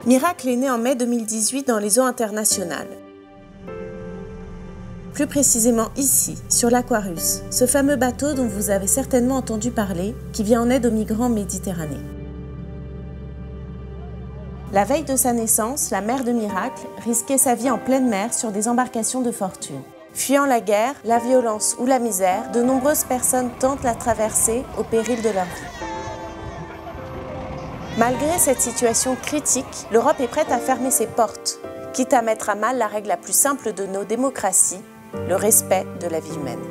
Miracle est né en mai 2018 dans les eaux internationales. Plus précisément ici, sur l'Aquarius, ce fameux bateau dont vous avez certainement entendu parler, qui vient en aide aux migrants en Méditerranée. La veille de sa naissance, la mère de Miracle risquait sa vie en pleine mer sur des embarcations de fortune. Fuyant la guerre, la violence ou la misère, de nombreuses personnes tentent la traversée au péril de leur vie. Malgré cette situation critique, l'Europe est prête à fermer ses portes, quitte à mettre à mal la règle la plus simple de nos démocraties, le respect de la vie humaine.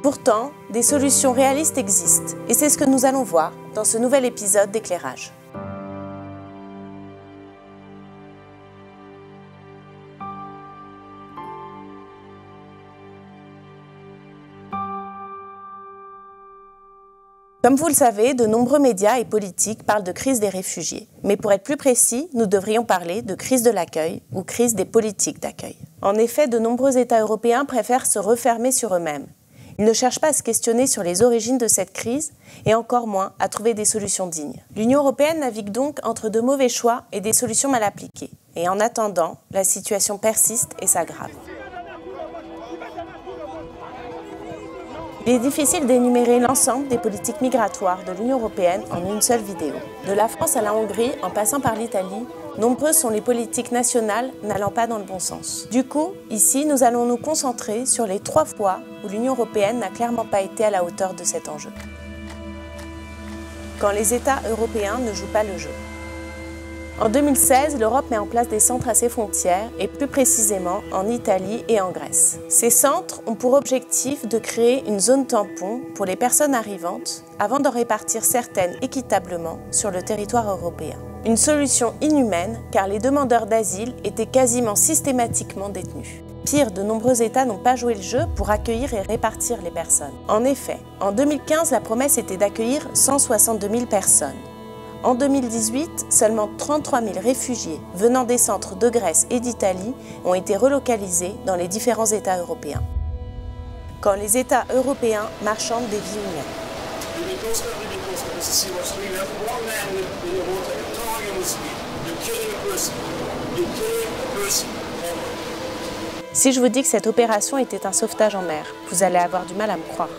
Pourtant, des solutions réalistes existent, et c'est ce que nous allons voir dans ce nouvel épisode d'Éclairage. Comme vous le savez, de nombreux médias et politiques parlent de crise des réfugiés. Mais pour être plus précis, nous devrions parler de crise de l'accueil ou crise des politiques d'accueil. En effet, de nombreux États européens préfèrent se refermer sur eux-mêmes. Ils ne cherchent pas à se questionner sur les origines de cette crise et encore moins à trouver des solutions dignes. L'Union européenne navigue donc entre de mauvais choix et des solutions mal appliquées. Et en attendant, la situation persiste et s'aggrave. Il est difficile d'énumérer l'ensemble des politiques migratoires de l'Union européenne en une seule vidéo. De la France à la Hongrie, en passant par l'Italie, nombreuses sont les politiques nationales n'allant pas dans le bon sens. Du coup, ici, nous allons nous concentrer sur les 3 fois où l'Union européenne n'a clairement pas été à la hauteur de cet enjeu. Quand les États européens ne jouent pas le jeu. En 2016, l'Europe met en place des centres à ses frontières, et plus précisément en Italie et en Grèce. Ces centres ont pour objectif de créer une zone tampon pour les personnes arrivantes, avant d'en répartir certaines équitablement sur le territoire européen. Une solution inhumaine, car les demandeurs d'asile étaient quasiment systématiquement détenus. Pire, de nombreux États n'ont pas joué le jeu pour accueillir et répartir les personnes. En effet, en 2015, la promesse était d'accueillir 162 000 personnes. En 2018, seulement 33 000 réfugiés venant des centres de Grèce et d'Italie ont été relocalisés dans les différents États européens. Quand les États européens marchandent des vies humaines. Si je vous dis que cette opération était un sauvetage en mer, vous allez avoir du mal à me croire.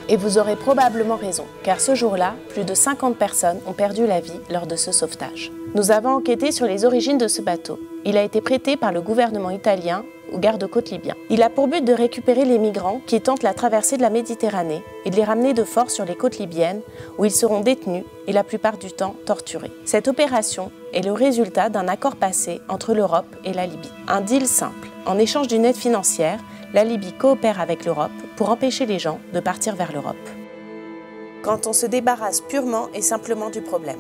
Et vous aurez probablement raison, car ce jour-là, plus de 50 personnes ont perdu la vie lors de ce sauvetage. Nous avons enquêté sur les origines de ce bateau. Il a été prêté par le gouvernement italien aux gardes-côtes libyens. Il a pour but de récupérer les migrants qui tentent la traversée de la Méditerranée et de les ramener de force sur les côtes libyennes, où ils seront détenus et la plupart du temps torturés. Cette opération est le résultat d'un accord passé entre l'Europe et la Libye. Un deal simple. En échange d'une aide financière, la Libye coopère avec l'Europe pour empêcher les gens de partir vers l'Europe. Quand on se débarrasse purement et simplement du problème.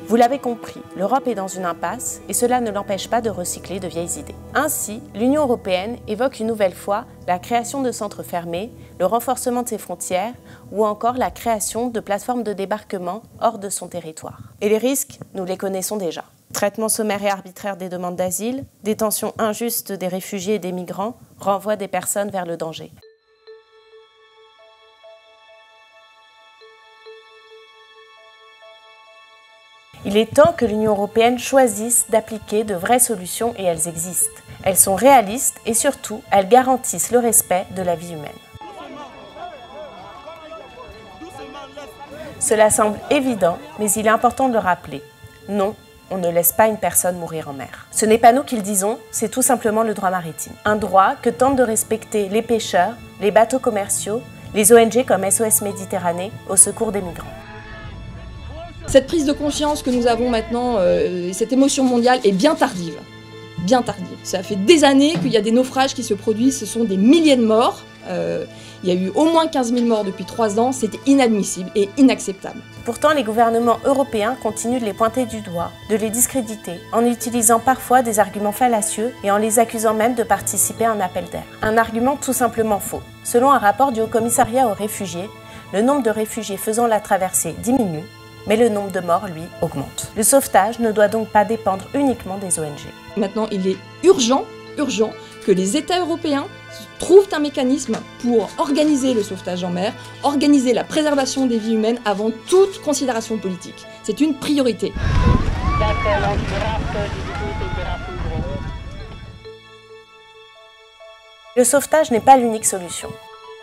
Vous l'avez compris, l'Europe est dans une impasse et cela ne l'empêche pas de recycler de vieilles idées. Ainsi, l'Union européenne évoque une nouvelle fois la création de centres fermés, le renforcement de ses frontières ou encore la création de plateformes de débarquement hors de son territoire. Et les risques, nous les connaissons déjà. Traitement sommaire et arbitraire des demandes d'asile, détention injuste des réfugiés et des migrants, renvoi des personnes vers le danger. Il est temps que l'Union européenne choisisse d'appliquer de vraies solutions et elles existent. Elles sont réalistes et surtout, elles garantissent le respect de la vie humaine. Cela semble évident, mais il est important de le rappeler. Non, on ne laisse pas une personne mourir en mer. Ce n'est pas nous qui le disons, c'est tout simplement le droit maritime. Un droit que tentent de respecter les pêcheurs, les bateaux commerciaux, les ONG comme SOS Méditerranée au secours des migrants. Cette prise de conscience que nous avons maintenant, cette émotion mondiale est bien tardive. Bien tardive. Ça fait des années qu'il y a des naufrages qui se produisent, ce sont des milliers de morts. Il y a eu au moins 15 000 morts depuis 3 ans, c'était inadmissible et inacceptable. Pourtant, les gouvernements européens continuent de les pointer du doigt, de les discréditer, en utilisant parfois des arguments fallacieux et en les accusant même de participer à un appel d'air. Un argument tout simplement faux. Selon un rapport du Haut Commissariat aux réfugiés, le nombre de réfugiés faisant la traversée diminue, mais le nombre de morts, lui, augmente. Le sauvetage ne doit donc pas dépendre uniquement des ONG. Maintenant, il est urgent que les États européens trouvent un mécanisme pour organiser le sauvetage en mer, organiser la préservation des vies humaines avant toute considération politique. C'est une priorité. Le sauvetage n'est pas l'unique solution.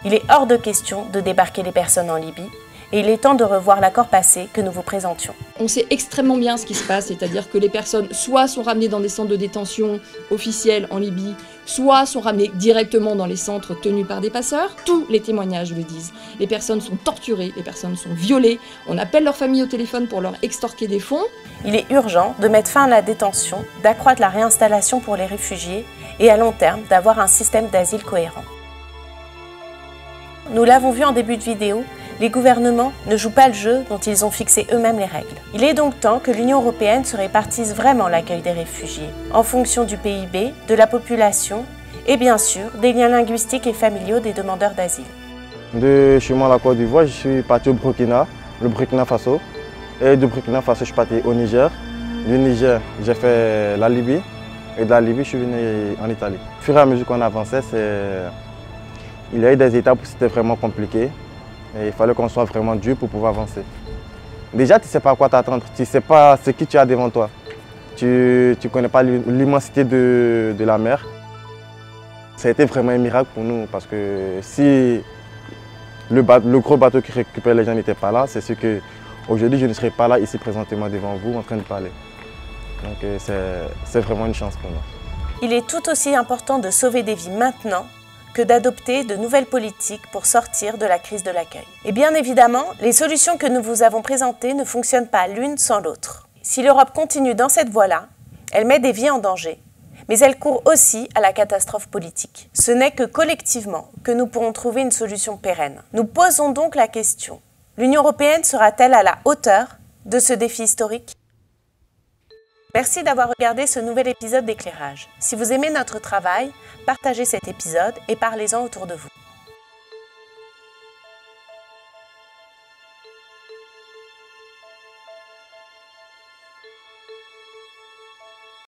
Il est hors de question de débarquer les personnes en Libye et il est temps de revoir l'accord passé que nous vous présentions. On sait extrêmement bien ce qui se passe, c'est-à-dire que les personnes soit sont ramenées dans des centres de détention officiels en Libye, soit sont ramenées directement dans les centres tenus par des passeurs. Tous les témoignages le disent. Les personnes sont torturées, les personnes sont violées, on appelle leur famille au téléphone pour leur extorquer des fonds. Il est urgent de mettre fin à la détention, d'accroître la réinstallation pour les réfugiés et à long terme d'avoir un système d'asile cohérent. Nous l'avons vu en début de vidéo, les gouvernements ne jouent pas le jeu dont ils ont fixé eux-mêmes les règles. Il est donc temps que l'Union européenne se répartisse vraiment l'accueil des réfugiés, en fonction du PIB, de la population et bien sûr des liens linguistiques et familiaux des demandeurs d'asile. De chez moi à la Côte d'Ivoire, je suis parti au Burkina Faso. Et du Burkina Faso, je suis parti au Niger. Du Niger, j'ai fait la Libye. Et de la Libye, je suis venu en Italie. Au fur et à mesure qu'on avançait, il y a eu des étapes où c'était vraiment compliqué. Et il fallait qu'on soit vraiment dur pour pouvoir avancer. Déjà, tu ne sais pas à quoi t'attendre, tu ne sais pas ce que tu as devant toi. Tu ne connais pas l'immensité de la mer. Ça a été vraiment un miracle pour nous parce que si le gros bateau qui récupère les gens n'était pas là, c'est sûr qu'aujourd'hui je ne serais pas là ici présentement devant vous en train de parler. Donc c'est vraiment une chance pour nous. Il est tout aussi important de sauver des vies maintenant que d'adopter de nouvelles politiques pour sortir de la crise de l'accueil. Et bien évidemment, les solutions que nous vous avons présentées ne fonctionnent pas l'une sans l'autre. Si l'Europe continue dans cette voie-là, elle met des vies en danger, mais elle court aussi à la catastrophe politique. Ce n'est que collectivement que nous pourrons trouver une solution pérenne. Nous posons donc la question, l'Union européenne sera-t-elle à la hauteur de ce défi historique ? Merci d'avoir regardé ce nouvel épisode d'Éclairage. Si vous aimez notre travail, partagez cet épisode et parlez-en autour de vous.